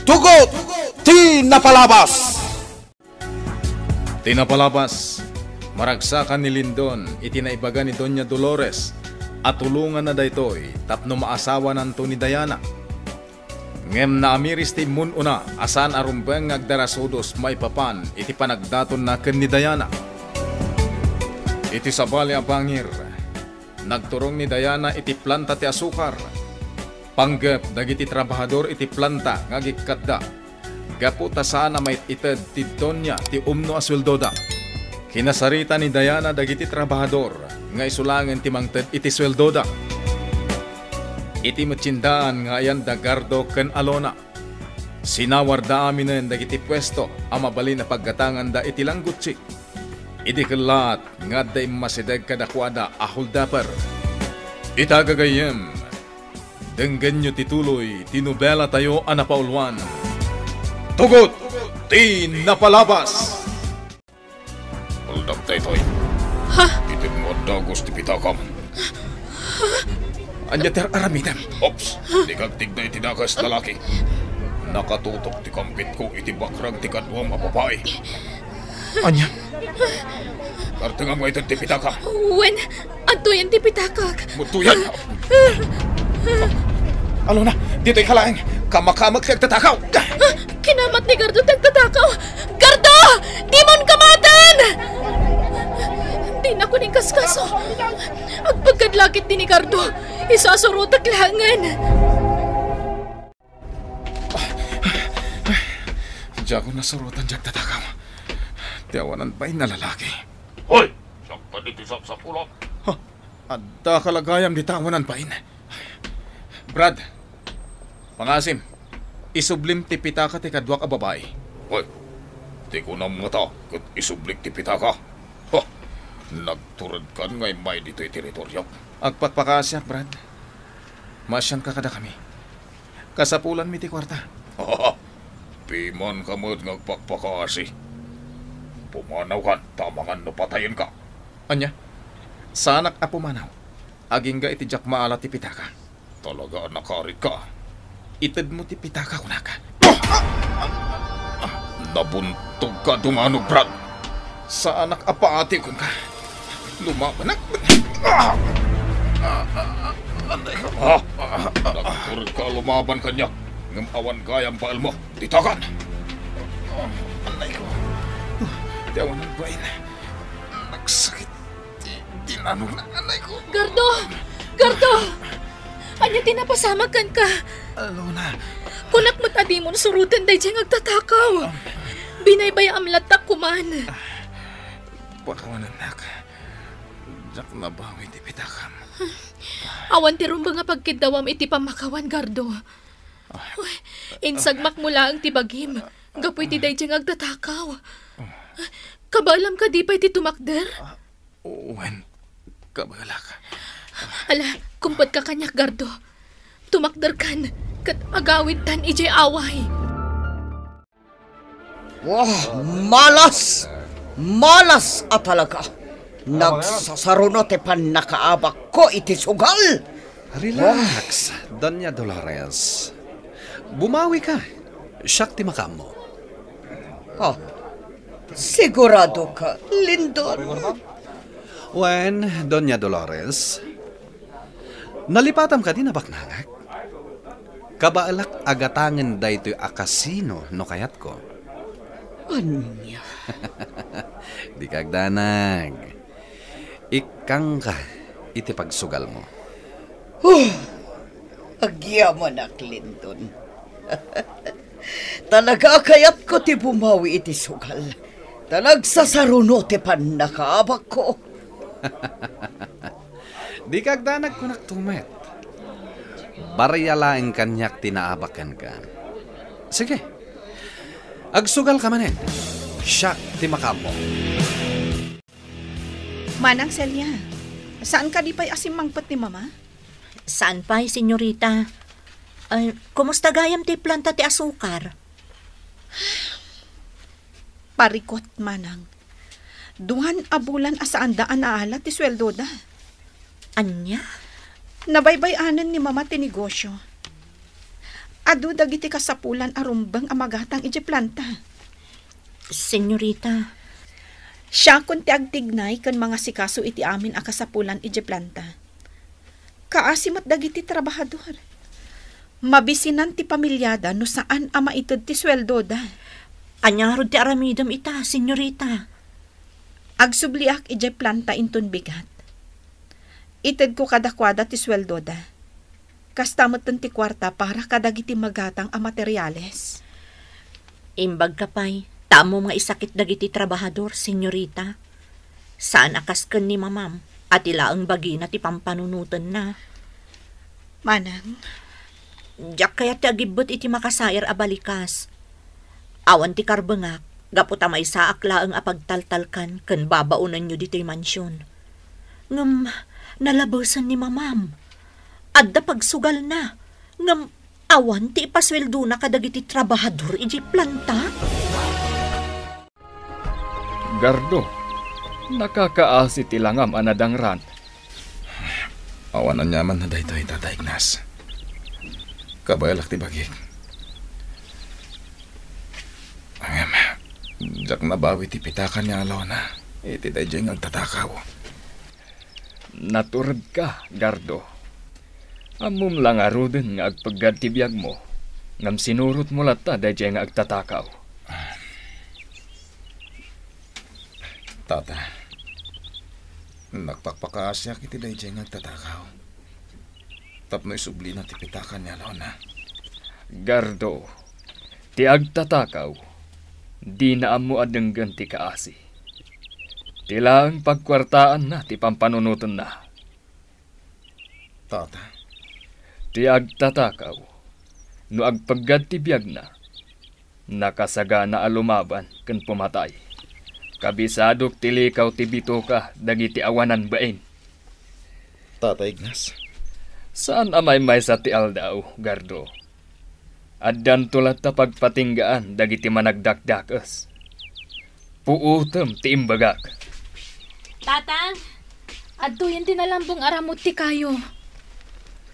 Tugot! Tinapalabas! Tinapalabas, maragsakan ni Lindon, itinaibaga ni Doña Dolores, at tulungan na daytoy, tapno maasawa nanto ni Diana. Ngem na amiris ti mununa, asan arumbeng agdarasudos may papan, iti panagdaton na ken ni Diana. Iti sabali a bangir, nagturong ni Diana iti planta ti asukar. Panggep dagiti trabahador iti planta ngagikadda. Gapu ta sana may ited ti Donya ti umno asweldoda. Kinasarita ni Diana dagiti trabahador nga isulangen ti mangted iti sweldoda. Iti matsindaan nga ayan da Gardo ken Alona. Sinawarda aminen dagiti pwesto ang mabalin na paggatangan da iti langgutsi. Iti kelat nga da masideg kadakwada ahuldaper. Itagagayem. Denggan nyo tituloy, tinubela tayo anapaulwan. Tugot! Tinapalabas! Uldam tayo toy. Ha? Itin mo dagos ti pitakam. Anya ter aramitem. Ops! Di kag tigna iti dagas lalaki. Nakatutok ti kampit ko iti bakrag ti kadwang mapapae. Anya? Kartengam nga ito ti pitakam. Wen, ato yan ti pitakak. Mutuyan! Alona, dito'y kalaeng kamakama't nagtatakaw! Kinamat ni Gardo nagtatakaw! Gardo! Di mon kamatan! Di na ko ning kaskaso. Agpagkadlakit din ni Gardo, isasurot aklangan. Diyan ko nasurutan diyang tatakaw. Tiyawanan ba'y na lalaki? Hoy! Siyang panitisap sa pulot. Adda kalagayam di tawanan ba'y na. Brad, pangasim, isublim ti pitaka ti kadwak a babae. Hoy! Di ko na mata kat isublik ti pitaka. Ha! Nagturad kan ngay may dito'y teritoryo. Agpakpakasyak, Brad. Masyan ka kada kami. Kasapulan mi ti kwarta. Ha! Piman ka mo't ngagpakpakasi. Pumanaw kan, tamangan no patayin ka. Anya, sanak a pumanaw. Aging ga iti jak maala ti pitaka. Talaga nakarit ka. Ited mo ti pitaka kunaka. Nabuntog ka dumanog, Brad. Sa anak apaati kun ka. Lumabanak. Nagturad ka lumaban kanya. Ngam awan gayang baal mo. Ditakan. Anay ko. Tiyawan ng buhay na. Nagsakit. Tinanog na anay ko. Gardo! Gardo! Anya tinapasamakan ka. Alona. Kunak mo't adi mo surutan day diyang agtatakaw. Binaybay amlatak kuman. Pakawanan nak. Jak na bawi ti pitakam. Awan ti rumba nga pagkidawam iti pamakawan, Gardo. Uy, insagmak mo lang ti bagim. Gapoy ti day diyang agtatakaw. Kabalam ka di pa iti tumakder? Uwan. Kabala ka. Ala, kumpad ka kanyak, Gardo. Tumakder kan, kat agawid tan ijay away. Wah, malas! Malas at talaga. Nagsasarunot pan nakaabak ko iti sugal. Relax, Doña Dolores. Bumawi ka. Siyak ti makam mo. Oh, sigurado ka, Lindon. When, Doña Dolores, nalipatam ka din na baknangak. Kabaalak agatangan da ito'y akasino no kayat ko. Anya? Di kagdanag. Ikang ka iti pagsugal mo. Agyaman na, Lindon. Talaga kayat ko ti bumawi iti sugal. Nagsasarunot pan nakaabak ko. Di kagdanag ko naktumet. Barayalaing kanyak tinaabakan ka. Sige. Agsugal ka manen. Siya ti makam mo. Manang Celia, saan ka di pa'y asimangpot ni Mama? Saan pa'y, senyorita? Kumusta gayam ti planta ti asukar? Parikot, Manang. Duhan abulan asaan daan aala ti sweldo da. Anya? Nabaybayanan ni Mama ti negosyo. Adu dagiti kasapulan arumbang amagatang iti planta. Senyorita, Siya kun ti agtignay kan mga sikaso iti amin a kasapulan iti planta. Kaasimat dagiti trabahador. Mabisinan ti pamilyada no saan ama ited ti sweldo da. anyarod ti aramidam ita, senyorita. Agsubliak iti planta inton bigat. Ited ko kadakwada ti sweldo da. Kastamot ti kwarta para kadagiti magatang a materyales. Imbag kapay, tamo nga isakit dagiti trabahador, senyorita. Saan akasken ni mamam at ilaang bagi na ti pampanunutan na. Manang, Diyak kaya ti agibot iti makasayar a balikas. Awan ti karbengak, gaputa may saak laeng apagtaltalkan ken babaunan nyo dito'y mansyon. Ngem, nalabasan ni mamam. Adda pagsugal na. Ngem, awan ti ipasweldo na kadagiti trabahador iti planta. Gardo, nakakaasi ti langam anadangran. Awan ang yaman na daytoy, Tata Ignas. Kabayalak ti bagik. Angam, jak nabawi ti pitakan niya alaw na. Iti dayjay agtatakaw. Naturad ka, Gardo. Amum lang aruden nga agpagad ti biyag mo. Ngam sinurot mo lata dayjay nga agtatakaw. Tata, nagpakpakaasyak iti dayjay nga agtatakaw. Tapno isubli na ti pitakan niya alaw na. Gardo, ti agtatakaw, di na amo adenggan ti kaasi. Tila ang pagkwartaan na ti pampanunutan na. Tata, Ti agtatakaw, no agpagad ti biyag na, nakasagana a lumaban ken pumatay. Kabisadok ti likaw ti bituka dagiti awanan bain. Tata Ignas. Saan amay may sa ti aldaw, Gardo? Addan tulat ta pagpatinggaan dagiti managdakdakas. Puutem ti imbagak. Tatang, adto yan tinalambong aramot ti kayo.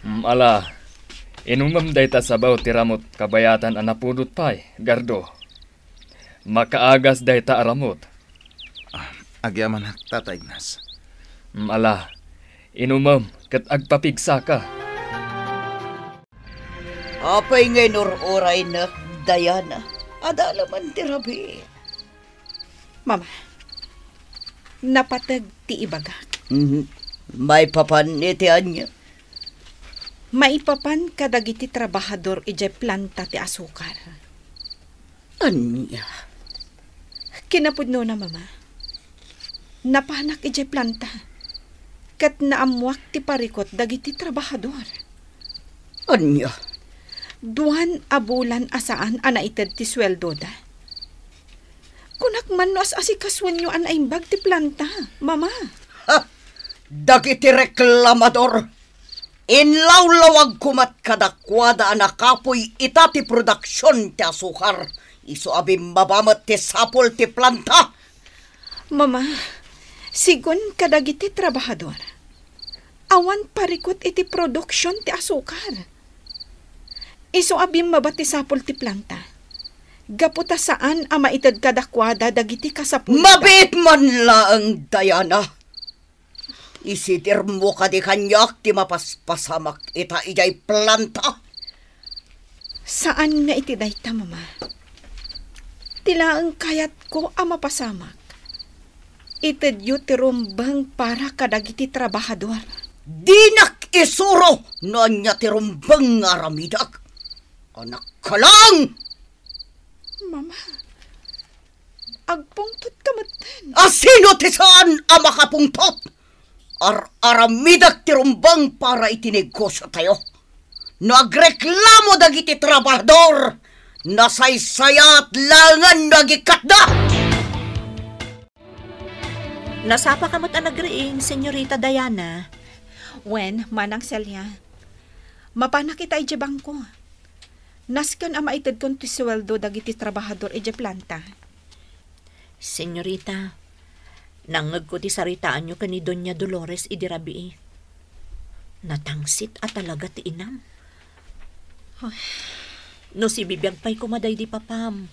Ala, inumam day ta sabaw ti ramot kabayatan anapudot pay, Gardo. Makaagas day ta aramot. Agyaman hak, Tata Ignas. Ala, inumam kat agpapigsa ka. Apay ngay oray na, Diana. Adalaman ti rabi. Mama, napatag ti ibagak. May papanitian niya. Maipapan kadagiti trabahador iti planta ti asukar. Anya? Kinapudno na, mama. Napanak iti planta. Kat naamwak ti parikot dagiti trabahador. Anya? Duhan abulan asaan anaited ti sweldo da. Kunak man no as asikaswan nyo anaimbag ti planta, mama. Ha! Dagiti reklamador. Inlawlawag kumat kadakwada anakapoy ita ti produksyon ti asukar. Iso abim mabamat ti sapol ti planta. Mama, sigon kadagiti trabahador. Awan parikot iti produksyon ti asukar. Iso abim mabatisapol ti planta. Gaputa saan ama itad kadakwada dagiti kasapul. Mabit man laang, Diana. Isitir mo ka di kanyak ti mapaspasamak ita ijay planta. Saan nga iti dayta, mama? Tila ang kayat ko ama pasamak. Itad yu ti rumbang para kadagiti trabahador. Dinak isuro no anya ti rumbang aramidak. Anak ka lang! Mama, agpungtot ka matan. Asino ti saan ang makapungtot? Aramidak ti rumbang para itinegosyo tayo. Nagreklamo dagiti trabahador. Nasaysayat langan nagikatda. Nasapa ka mo't anagriing, senyorita Diana. Wen, manang selya. Mapanak kita iti bangko. Nasken ama itad kon ti sweldo dagiti trabahador iti planta. Senyorita, nangag ko ti saritaan nyo kani Doña Dolores idirabi. Natangsit at talaga ti inam. No si bibiyag pa'y kumaday di papam.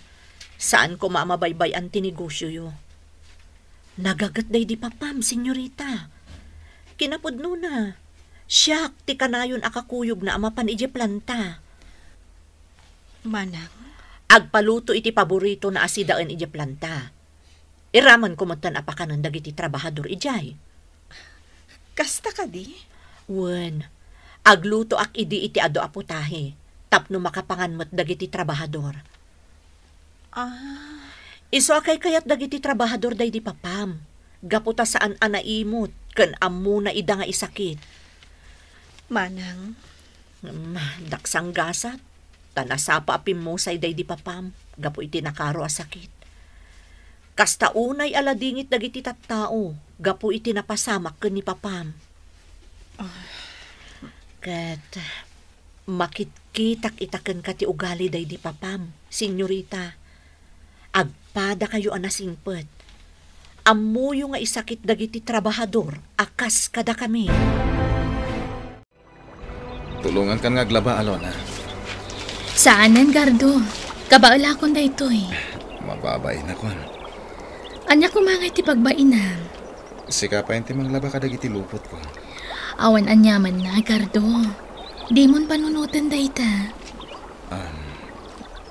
Saan ko maamabaybay ang tinegosyo yo? Nagagat day di papam, senyorita. Kinapudno na. Siyak, ti kanayon akakuyog na amapan ije planta. Manang, Agpaluto iti paborito na asidaan ije planta. Iraman kumuntan apakanan dagiti trabahador ijay. kasta ka di? Wen, agluto ak idi iti ado aputahe. Tapno makapanganmat dagiti trabahador. Iso akay kayat dagiti trabahador day di papam. Gaputa saan anaimot, ken ammo na ida nga isakit. Manang, Daksang gasat, tanasapa apimusay day di papam, gapu iti nakaro a sakit. Kasta unay aladingit dagiti tattao, gapu iti napasamak ken ni papam. Ket, makitkitak itaken ka ti ugali day di papam, senyorita. Agpada kayo anasingpet. Ammuyo nga isakit dagiti trabahador, akas kada kami. Tulungan kan nga glaba, Alona. Saanan, Gardo? Kabaala akong da ito eh. Mababay na kon. Anya ko mga iti pagbainan. Sikapain ti manglaba ka dagiti lupot ko. Awan anyaman na, Gardo. Di mon panunutan da ita.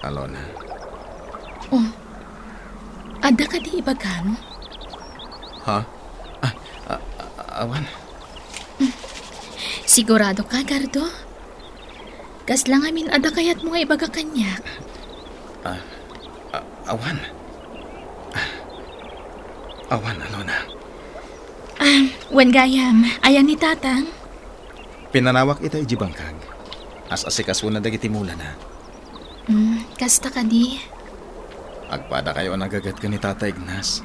Alona. Oh, ada ka di ibagam? Ha? Awan. Sigurado ka, Gardo? Kas lang amin ada kayat mo nga ibaga kanyak. Awan. Awan, Alona. Wan gayam, ayan ni tatang. Pinanawak ita iji bangkag. As-asikaso na dagiti mula na. Kasta ka di. Agpada kayo nagagat ka ni Tata Ignas.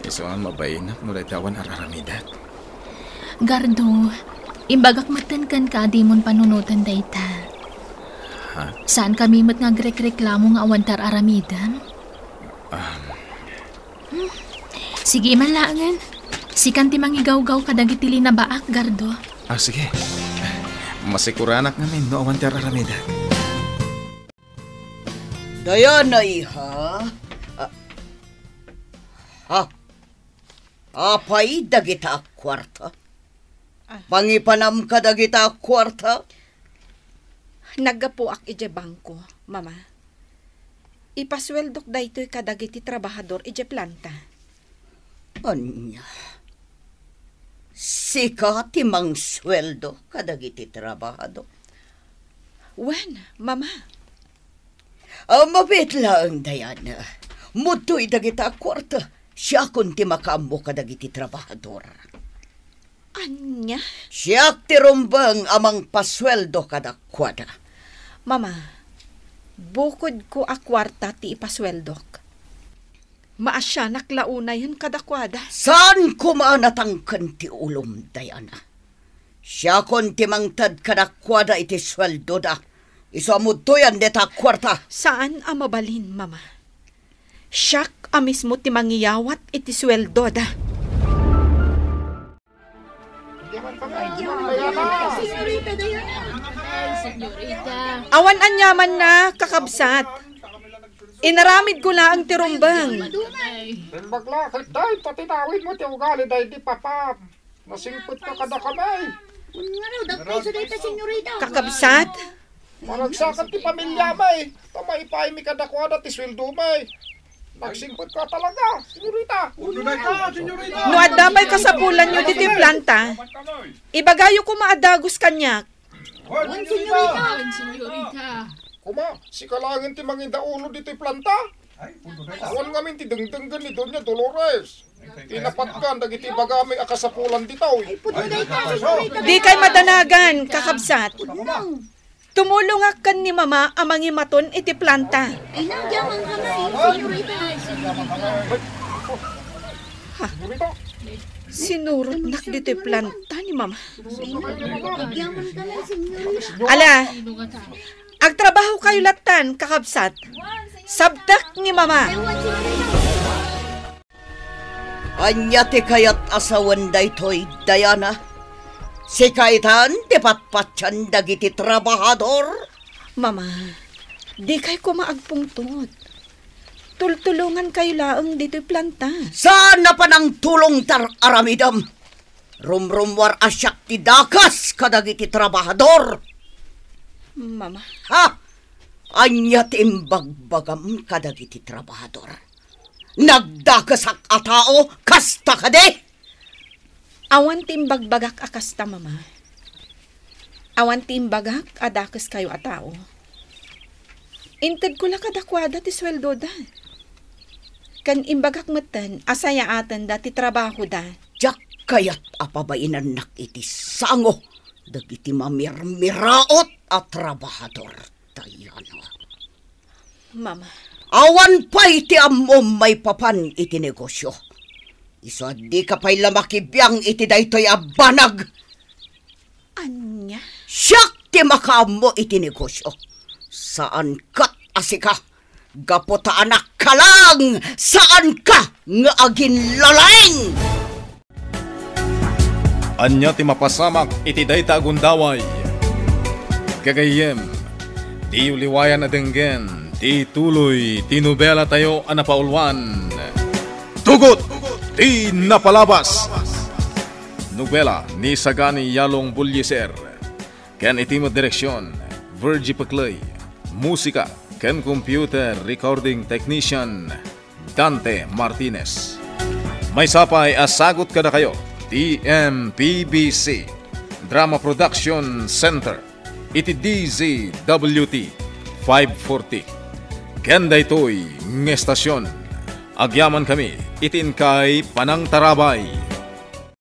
Isoan mabayinak no tawan araramidat. Gardo, imbagak matan ka di mon panunutan da ita. Ha? Saan kami mat nga grek-reklamo nga awantar aramidan? Sige man laangan. Sikan ti mangigaw-gaw kadagitili na baak, Gardo. Sige. Masikuranak namin no awantar aramidat. Dayana, iha. Apay dagita kwarta. Pangipanam ka dagita kwarta. nagapuak ije bangko, mama. Ipasweldok daytoy kadagiti trabahador ije planta. Anya. Sika timang sweldo kadagiti trabahador. Wen, mama. Mabit lang, Diana. Mutoy dagita kwarta. Siya kunti makaambo kadagiti trabahador. Anya? Siya tirumbang amang pasweldo kadakwada. Mama, bukod ko akwarta ti ipasweldok. Maasya naklaunayan kadakwada. Saan kumanatangkan ti ulom, Diana? Siya kunti mangtad kadakwada iti sweldo da. Isamud to yan deta kwarta. Saan amabalin, mama? Siyak mismo ti mangiyawat iti sweldo da. Awan anyaman na, kakabsat. Inaramid ko lang ang tirumbang. Maglakad dahi, patinawin mo ti ugali dahi di papam. Nasingpot ka kada kamay. Kakabsat? Malagsakan ti pamilya may. Tamay ipay mi kadakwada ti sweldo may. Nagsingpot ka talaga, senyorita. No adamay kasapulan nyo diti planta, ibagayo ko maadagos kanyak. Kuma, si kalangin ti manginda ulo dito planta. Awan ngamin ti dengdenggan ni Doña Dolores. Tinapatkan dagiti bagami akasapulan ditaw. Di kay madanagan, kakabsat. Tumulong akan ni mama amangi maton iti planta. Ha? Sinurot nak dito planta ni mama. Ala, agtrabaho kayo latan, kakabsat. Sabdak ni mama. Anya ti kayat asawan daytoy, Diana. Si kaitan ti patpatyan dagiti trabahador. Mama, Di kay ko maagpungtot. Tultulungan kayo laang dito'y planta. Sana pa ng tulong tar aramidam. Rumrumwar asyak ti dakas kadagiti trabahador. Mama. Ha? Anya ti imbagbagam kadagiti trabahador. Nagdakasak a tao kasta kade. Awan timbagbagak akasta, mama. Awan timbagak adakas kayo a tao. Inted ko la kadakwada ti sweldo da. Kan imbagak matan, asaya atan dati trabaho da. Jak kayat apabainan nak iti sango. Dagiti mamirmiraot at trabahador. Tayano. Mama. Awan pa iti amom may papan iti negosyo. Iso di ka pa'y lamakibiyang iti daytoy abanag. Anya? Siyak ti makaamo iti negosyo. Saan kat asika? Gapota anak ka lang! Saan ka nga agin lalaing? Anya ti mapasamak iti dayta agundaway. Kagayem, di uliwayan na denggen, di tuloy, ti nobela tayo anapaulwan. Tugot! Di napalabas! Nobela ni Sagani Yalong Bulyeser. Ken iti mo direksyon, Virgie Paclay. Musika, ken computer recording technician, Dante Martinez. May sapay asagot kada kayo, TMPBC, Drama Production Center, iti DZWT 540. Ken daytoy ng estasyon. Agyaman kami, itin kay Panang Tarabay.